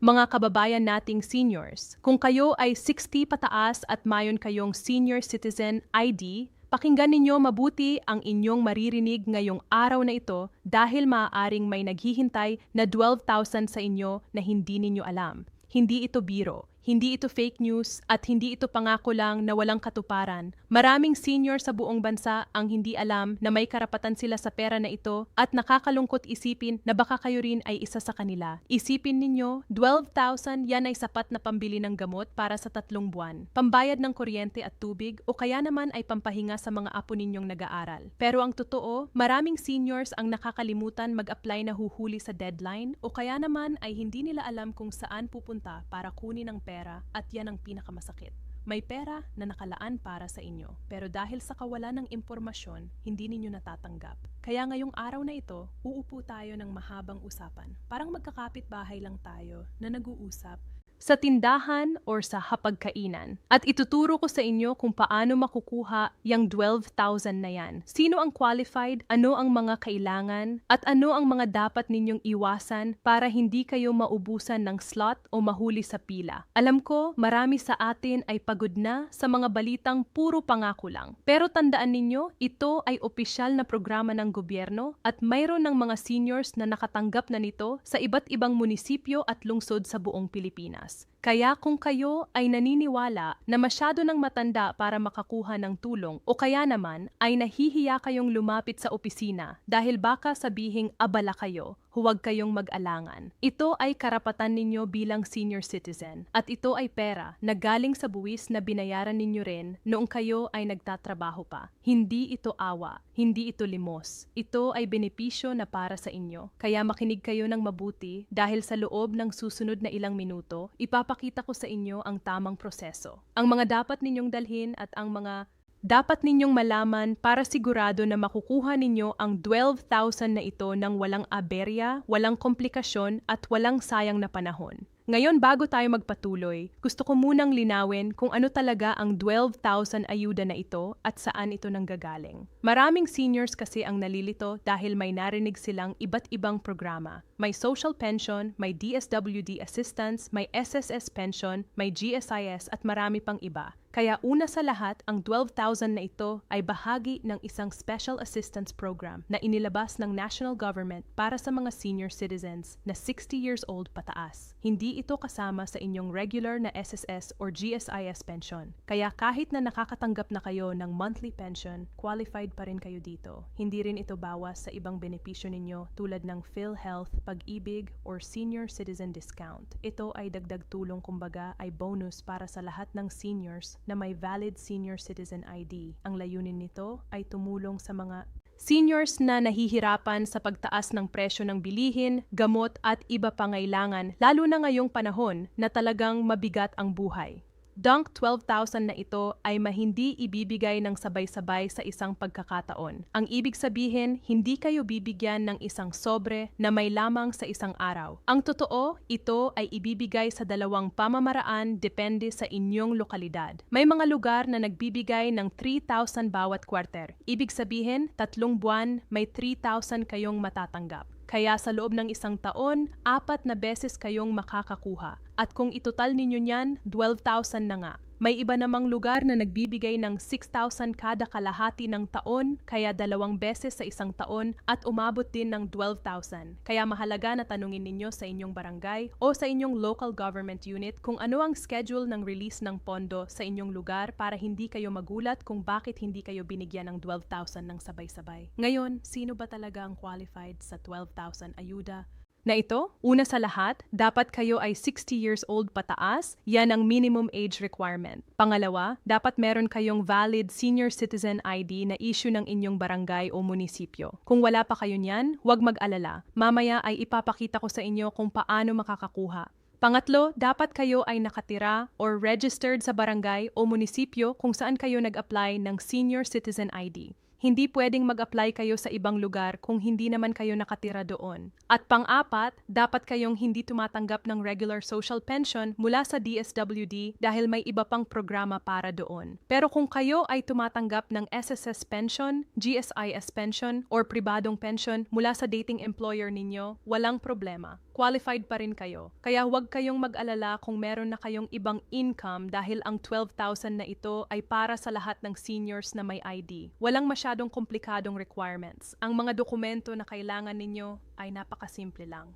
Mga kababayan nating seniors, kung kayo ay 60 pataas at mayon kayong Senior Citizen ID, pakinggan ninyo mabuti ang inyong maririnig ngayong araw na ito dahil maaaring may naghihintay na 12,000 sa inyo na hindi ninyo alam. Hindi ito biro. Hindi ito fake news at hindi ito pangako lang na walang katuparan. Maraming senior sa buong bansa ang hindi alam na may karapatan sila sa pera na ito at nakakalungkot isipin na baka kayo rin ay isa sa kanila. Isipin ninyo, 12,000 yan ay sapat na pambili ng gamot para sa 3 buwan, pambayad ng kuryente at tubig o kaya naman ay pampahinga sa mga apo ninyong nag-aaral. Pero ang totoo, maraming seniors ang nakakalimutan mag-apply na huhuli sa deadline o kaya naman ay hindi nila alam kung saan pupunta para kunin ang pera at yan ang pinakamasakit. May pera na nakalaan para sa inyo, pero dahil sa kawalan ng impormasyon, hindi ninyo natatanggap. Kaya ngayong araw na ito, uupo tayo ng mahabang usapan. Parang magkakapit-bahay lang tayo na nag-uusap sa tindahan or sa hapagkainan. At ituturo ko sa inyo kung paano makukuha yung 12,000 na yan. Sino ang qualified, ano ang mga kailangan, at ano ang mga dapat ninyong iwasan para hindi kayo maubusan ng slot o mahuli sa pila. Alam ko, marami sa atin ay pagod na sa mga balitang puro pangako lang. Pero tandaan ninyo, ito ay opisyal na programa ng gobyerno at mayroon ng mga seniors na nakatanggap na nito sa iba't ibang munisipyo at lungsod sa buong Pilipinas. Kaya kung kayo ay naniniwala na masyado ng matanda para makakuha ng tulong o kaya naman ay nahihiya kayong lumapit sa opisina dahil baka sabihing abala kayo, huwag kayong mag-alangan. Ito ay karapatan ninyo bilang senior citizen at ito ay pera na galing sa buwis na binayaran ninyo rin noong kayo ay nagtatrabaho pa. Hindi ito awa, hindi ito limos. Ito ay benepisyo na para sa inyo. Kaya makinig kayo ng mabuti dahil sa loob ng susunod na ilang minuto, ipapakita ko sa inyo ang tamang proseso. Ang mga dapat ninyong dalhin at ang mga dapat ninyong malaman para sigurado na makukuha ninyo ang 12,000 na ito ng walang aberya, walang komplikasyon at walang sayang na panahon. Ngayon bago tayo magpatuloy, gusto ko munang linawin kung ano talaga ang 12,000 ayuda na ito at saan ito nanggagaling. Maraming seniors kasi ang nalilito dahil may narinig silang iba't ibang programa. May social pension, may DSWD assistance, may SSS pension, may GSIS at marami pang iba. Kaya una sa lahat, ang 12,000 na ito ay bahagi ng isang special assistance program na inilabas ng national government para sa mga senior citizens na 60 years old pataas. Hindi ito kasama sa inyong regular na SSS or GSIS pension. Kaya kahit na nakakatanggap na kayo ng monthly pension, qualified pa rin kayo dito. Hindi rin ito bawas sa ibang benepisyo ninyo tulad ng PhilHealth, Pag-ibig, or Senior Citizen Discount. Ito ay dagdag tulong kumbaga ay bonus para sa lahat ng seniors na may valid senior citizen ID. Ang layunin nito ay tumulong sa mga seniors na nahihirapan sa pagtaas ng presyo ng bilihin, gamot at iba pangailangan lalo na ngayong panahon na talagang mabigat ang buhay. Dunk 12,000 na ito ay mahindi ibibigay ng sabay-sabay sa isang pagkakataon. Ang ibig sabihin, hindi kayo bibigyan ng isang sobre na may lamang sa isang araw. Ang totoo, ito ay ibibigay sa dalawang pamamaraan depende sa inyong lokalidad. May mga lugar na nagbibigay ng 3,000 bawat kwarter. Ibig sabihin, 3 buwan may 3,000 kayong matatanggap. Kaya sa loob ng isang taon, 4 na beses kayong makakakuha. At kung itotal ninyo niyan, 12,000 na nga. May iba namang lugar na nagbibigay ng 6,000 kada kalahati ng taon, kaya 2 beses sa isang taon at umabot din ng 12,000. Kaya mahalaga na tanungin ninyo sa inyong barangay o sa inyong local government unit kung ano ang schedule ng release ng pondo sa inyong lugar para hindi kayo magulat kung bakit hindi kayo binigyan ng 12,000 ng sabay-sabay. Ngayon, sino ba talaga ang qualified sa 12,000 ayuda? Na ito, una sa lahat, dapat kayo ay 60 years old pataas, yan ang minimum age requirement. Pangalawa, dapat meron kayong valid senior citizen ID na issue ng inyong barangay o munisipyo. Kung wala pa kayo niyan, huwag mag-alala. Mamaya ay ipapakita ko sa inyo kung paano makakakuha. Pangatlo, dapat kayo ay nakatira or registered sa barangay o munisipyo kung saan kayo nag-apply ng senior citizen ID. Hindi pwedeng mag-apply kayo sa ibang lugar kung hindi naman kayo nakatira doon. At pang-apat, dapat kayong hindi tumatanggap ng regular social pension mula sa DSWD dahil may iba pang programa para doon. Pero kung kayo ay tumatanggap ng SSS pension, GSIS pension, or pribadong pension mula sa dating employer ninyo, walang problema. qualified pa rin kayo. Kaya huwag kayong mag-alala kung meron na kayong ibang income dahil ang 12,000 na ito ay para sa lahat ng seniors na may ID. Walang masyadong komplikadong requirements. Ang mga dokumento na kailangan ninyo ay napakasimple lang.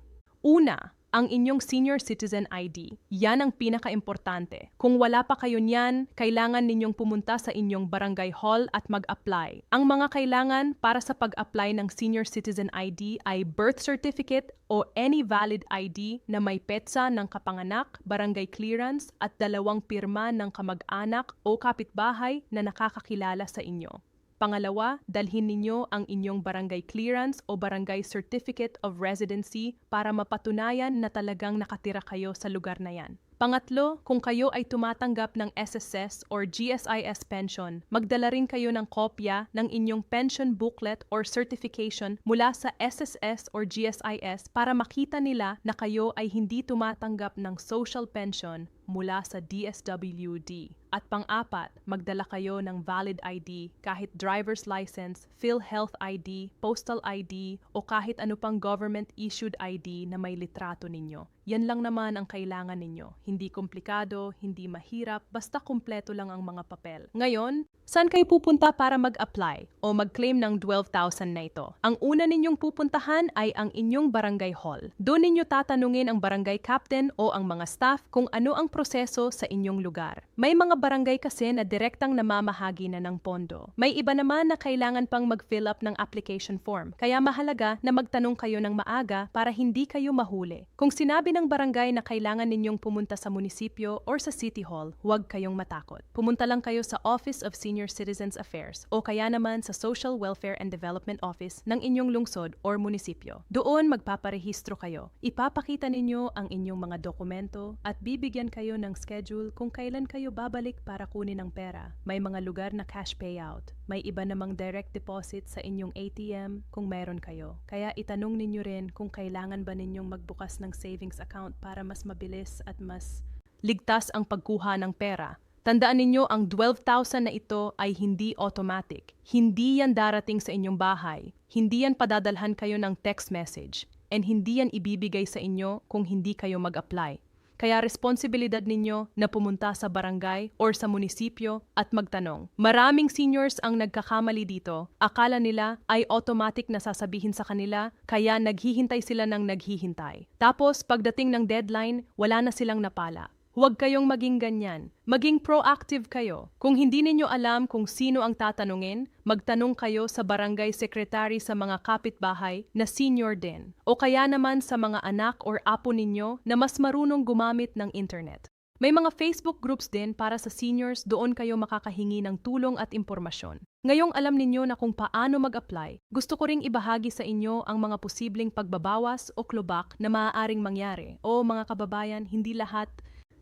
Una, ang inyong senior citizen ID. Yan ang pinaka-importante. Kung wala pa kayo niyan, kailangan ninyong pumunta sa inyong barangay hall at mag-apply. Ang mga kailangan para sa pag-apply ng senior citizen ID ay birth certificate o any valid ID na may petsa ng kapanganak, barangay clearance at 2 pirma ng kamag-anak o kapitbahay na nakakakilala sa inyo. Pangalawa, dalhin ninyo ang inyong barangay clearance o barangay certificate of residency para mapatunayan na talagang nakatira kayo sa lugar na yan. Pangatlo, kung kayo ay tumatanggap ng SSS or GSIS pension, magdala rin kayo ng kopya ng inyong pension booklet or certification mula sa SSS or GSIS para makita nila na kayo ay hindi tumatanggap ng social pension mula sa DSWD. At pang-apat, magdala kayo ng valid ID kahit driver's license, PhilHealth ID, postal ID o kahit ano pang government-issued ID na may litrato ninyo. Yan lang naman ang kailangan ninyo. Hindi komplikado, hindi mahirap, basta kumpleto lang ang mga papel. Ngayon, saan kayo pupunta para mag-apply o mag-claim ng 12,000 na ito? Ang una ninyong pupuntahan ay ang inyong barangay hall. Doon ninyo tatanungin ang barangay captain o ang mga staff kung ano ang proseso sa inyong lugar. May mga barangay kasi na direktang namamahagi na ng pondo. May iba naman na kailangan pang mag-fill up ng application form. Kaya mahalaga na magtanong kayo ng maaga para hindi kayo mahuli. Kung sinabi ng barangay na kailangan ninyong pumunta sa munisipyo or sa city hall, huwag kayong matakot. Pumunta lang kayo sa Office of Senior Citizens Affairs o kaya naman sa Social Welfare and Development Office ng inyong lungsod or munisipyo. Doon magpaparehistro kayo. Ipapakita ninyo ang inyong mga dokumento at bibigyan kayo ng schedule kung kailan kayo babalik para kunin ang pera. May mga lugar na cash payout. May iba namang direct deposit sa inyong ATM kung mayroon kayo. Kaya itanong ninyo rin kung kailangan ba ninyong magbukas ng savings account para mas mabilis at mas ligtas ang pagkuha ng pera. Tandaan ninyo ang 12,000 na ito ay hindi automatic. Hindi yan darating sa inyong bahay. Hindi yan padadalhan kayo ng text message. And hindi yan ibibigay sa inyo kung hindi kayo mag-apply. Kaya responsibilidad ninyo na pumunta sa barangay or sa munisipyo at magtanong. Maraming seniors ang nagkakamali dito. Akala nila ay automatic na sasabihin sa kanila, kaya naghihintay sila ng naghihintay. Tapos pagdating ng deadline, wala na silang napala. Huwag kayong maging ganyan. Maging proactive kayo. Kung hindi ninyo alam kung sino ang tatanungin, magtanong kayo sa barangay secretary sa mga kapitbahay na senior din. O kaya naman sa mga anak or apo ninyo na mas marunong gumamit ng internet. May mga Facebook groups din para sa seniors, doon kayo makakahingi ng tulong at impormasyon. Ngayong alam ninyo na kung paano mag-apply, gusto ko ring ibahagi sa inyo ang mga posibleng pagbabawas o klubak na maaaring mangyari. O mga kababayan, hindi lahat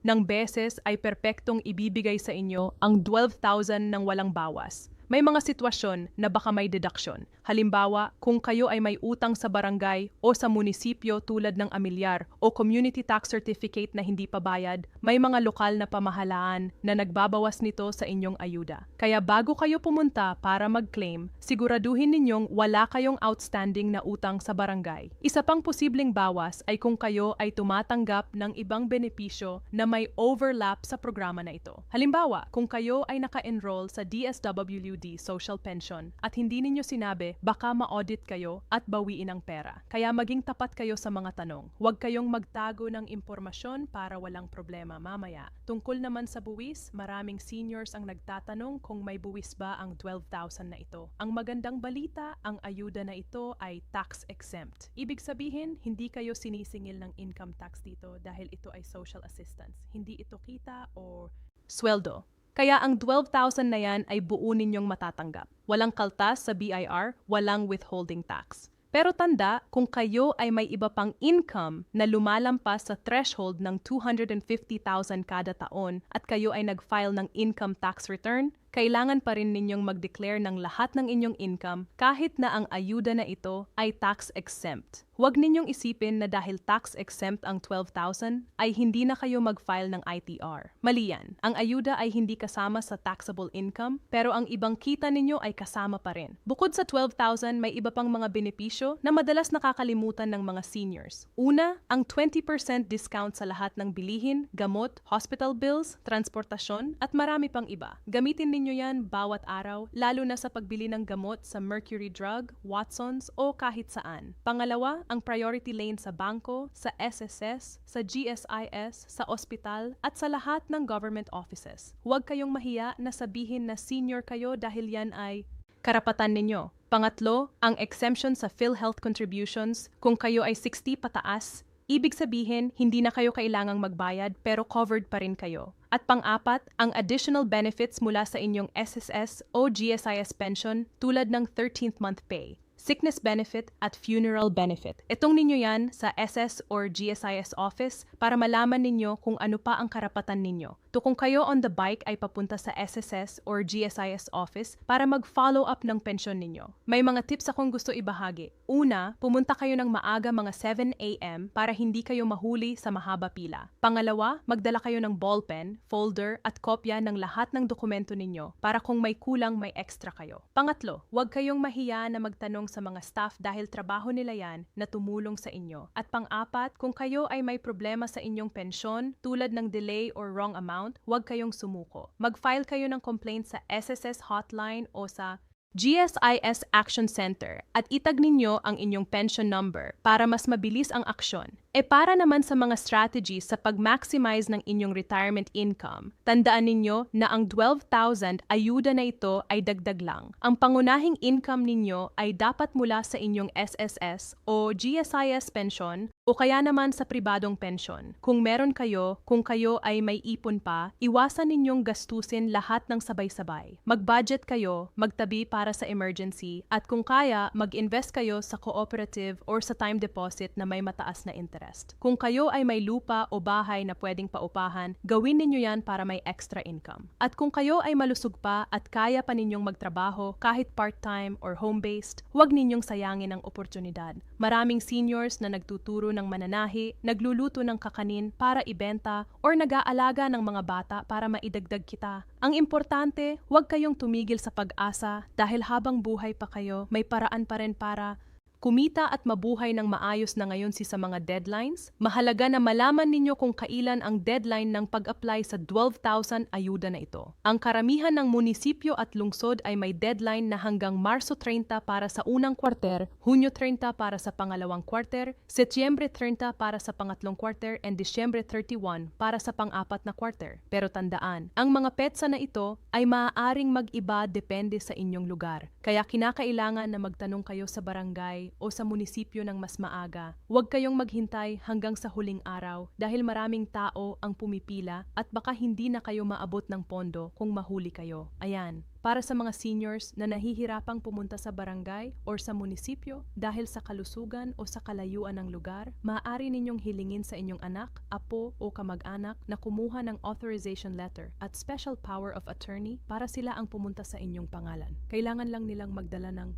ng beses ay perpektong ibibigay sa inyo ang 12,000 ng walang bawas. May mga sitwasyon na baka may deduction. Halimbawa, kung kayo ay may utang sa barangay o sa munisipyo tulad ng amilyar o community tax certificate na hindi pa bayad, may mga lokal na pamahalaan na nagbabawas nito sa inyong ayuda. Kaya bago kayo pumunta para mag-claim, siguraduhin ninyong wala kayong outstanding na utang sa barangay. Isa pang posibleng bawas ay kung kayo ay tumatanggap ng ibang benepisyo na may overlap sa programa na ito. Halimbawa, kung kayo ay naka-enroll sa DSWD Social Pension at hindi ninyo sinabi, baka ma-audit kayo at bawiin ang pera. Kaya maging tapat kayo sa mga tanong. Huwag kayong magtago ng impormasyon para walang problema mamaya. Tungkol naman sa buwis, maraming seniors ang nagtatanong kung may buwis ba ang 12,000 na ito. Ang magandang balita, ang ayuda na ito ay tax exempt. Ibig sabihin, hindi kayo sinisingil ng income tax dito dahil ito ay social assistance. Hindi ito kita o sweldo. Kaya ang 12,000 na yan ay buo ninyong matatanggap. Walang kaltas sa BIR, walang withholding tax. Pero tanda, kung kayo ay may iba pang income na lumalampas sa threshold ng 250,000 kada taon at kayo ay nag-file ng income tax return, kailangan pa rin ninyong mag-declare ng lahat ng inyong income kahit na ang ayuda na ito ay tax exempt. Huwag ninyong isipin na dahil tax-exempt ang 12,000 ay hindi na kayo mag-file ng ITR. Mali yan. Ang ayuda ay hindi kasama sa taxable income, pero ang ibang kita ninyo ay kasama pa rin. Bukod sa 12,000, may iba pang mga benepisyo na madalas nakakalimutan ng mga seniors. Una, ang 20% discount sa lahat ng bilihin, gamot, hospital bills, transportasyon, at marami pang iba. Gamitin ninyo yan bawat araw, lalo na sa pagbili ng gamot sa Mercury Drug, Watsons, o kahit saan. Pangalawa, ang priority lane sa bangko, sa SSS, sa GSIS, sa ospital, at sa lahat ng government offices. Huwag kayong mahiya na sabihin na senior kayo dahil yan ay karapatan ninyo. Pangatlo, ang exemption sa PhilHealth contributions. Kung kayo ay 60 pataas, ibig sabihin hindi na kayo kailangang magbayad pero covered pa rin kayo. At pang-apat, ang additional benefits mula sa inyong SSS o GSIS pension tulad ng 13th month pay, sickness benefit at funeral benefit. Itong ninyo yan sa SS or GSIS office para malaman ninyo kung ano pa ang karapatan ninyo. To kung kayo on the bike ay papunta sa SSS or GSIS office para mag-follow up ng pensyon ninyo. May mga tips akong gusto ibahagi. Una, pumunta kayo ng maaga mga 7 a.m. para hindi kayo mahuli sa mahaba pila. Pangalawa, magdala kayo ng ballpen, folder at kopya ng lahat ng dokumento ninyo para kung may kulang may extra kayo. Pangatlo, huwag kayong mahiya na magtanong sa mga staff dahil trabaho nila yan na tumulong sa inyo. At pang-apat, kung kayo ay may problema sa inyong pensyon tulad ng delay or wrong amount, huwag kayong sumuko. Mag-file kayo ng complaint sa SSS hotline o sa GSIS Action Center at itag ninyo ang inyong pension number para mas mabilis ang aksyon. Para naman sa mga strategies sa pag-maximize ng inyong retirement income, tandaan ninyo na ang 12,000 ayuda na ito ay dagdag lang. Ang pangunahing income ninyo ay dapat mula sa inyong SSS o GSIS pension o kaya naman sa pribadong pension. Kung meron kayo, kung kayo ay may ipon pa, iwasan ninyong gastusin lahat ng sabay-sabay. Mag-budget kayo, magtabi para sa emergency, at kung kaya, mag-invest kayo sa cooperative or sa time deposit na may mataas na interest. Kung kayo ay may lupa o bahay na pwedeng paupahan, gawin ninyo yan para may extra income. At kung kayo ay malusog pa at kaya pa ninyong magtrabaho kahit part-time or home-based, huwag ninyong sayangin ang oportunidad. Maraming seniors na nagtuturo ng mananahi, nagluluto ng kakanin para ibenta, or nag-aalaga ng mga bata para maidagdag kita. Ang importante, huwag kayong tumigil sa pag-asa dahil habang buhay pa kayo, may paraan pa rin para kumita at mabuhay ng maayos na ngayon sa mga deadlines. Mahalaga na malaman ninyo kung kailan ang deadline ng pag-apply sa 12,000 ayuda na ito. Ang karamihan ng munisipyo at lungsod ay may deadline na hanggang Marso 30 para sa unang kwarter, Hunyo 30 para sa pangalawang kwarter, Setyembre 30 para sa pangatlong kwarter, and Disyembre 31 para sa pang-apat na kwarter. Pero tandaan, ang mga petsa na ito ay maaaring mag-iba depende sa inyong lugar. Kaya kinakailangan na magtanong kayo sa barangay o sa munisipyo ng mas maaga. Huwag kayong maghintay hanggang sa huling araw dahil maraming tao ang pumipila at baka hindi na kayo maabot ng pondo kung mahuli kayo. Ayan, para sa mga seniors na nahihirapang pumunta sa barangay o sa munisipyo dahil sa kalusugan o sa kalayuan ng lugar, maaari ninyong hilingin sa inyong anak, apo o kamag-anak na kumuha ng authorization letter at special power of attorney para sila ang pumunta sa inyong pangalan. Kailangan lang nilang magdala ng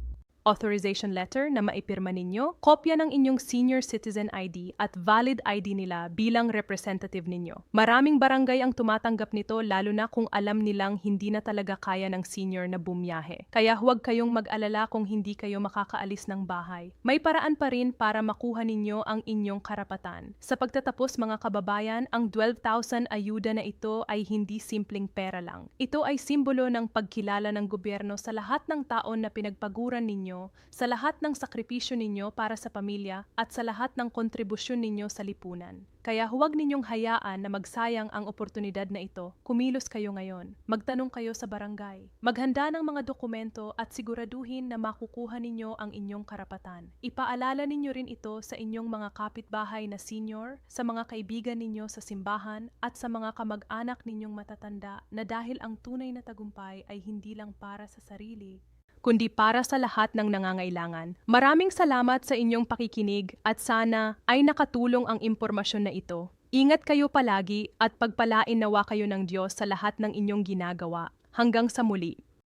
authorization letter na maipirma ninyo, kopya ng inyong senior citizen ID at valid ID nila bilang representative ninyo. Maraming barangay ang tumatanggap nito lalo na kung alam nilang hindi na talaga kaya ng senior na bumiyahe. Kaya huwag kayong mag-alala kung hindi kayo makakaalis ng bahay. May paraan pa rin para makuha ninyo ang inyong karapatan. Sa pagtatapos mga kababayan, ang 12,000 ayuda na ito ay hindi simpleng pera lang. Ito ay simbolo ng pagkilala ng gobyerno sa lahat ng taon na pinagpaguran ninyo, sa lahat ng sakripisyo ninyo para sa pamilya at sa lahat ng kontribusyon ninyo sa lipunan. Kaya huwag ninyong hayaan na magsayang ang oportunidad na ito. Kumilos kayo ngayon. Magtanong kayo sa barangay. Maghanda ng mga dokumento at siguraduhin na makukuha ninyo ang inyong karapatan. Ipaalala ninyo rin ito sa inyong mga kapitbahay na senior, sa mga kaibigan ninyo sa simbahan at sa mga kamag-anak ninyong matatanda na dahil ang tunay na tagumpay ay hindi lang para sa sarili, kundi para sa lahat ng nangangailangan. Maraming salamat sa inyong pakikinig at sana ay nakatulong ang impormasyon na ito. Ingat kayo palagi at pagpalain nawa kayo ng Diyos sa lahat ng inyong ginagawa. Hanggang sa muli.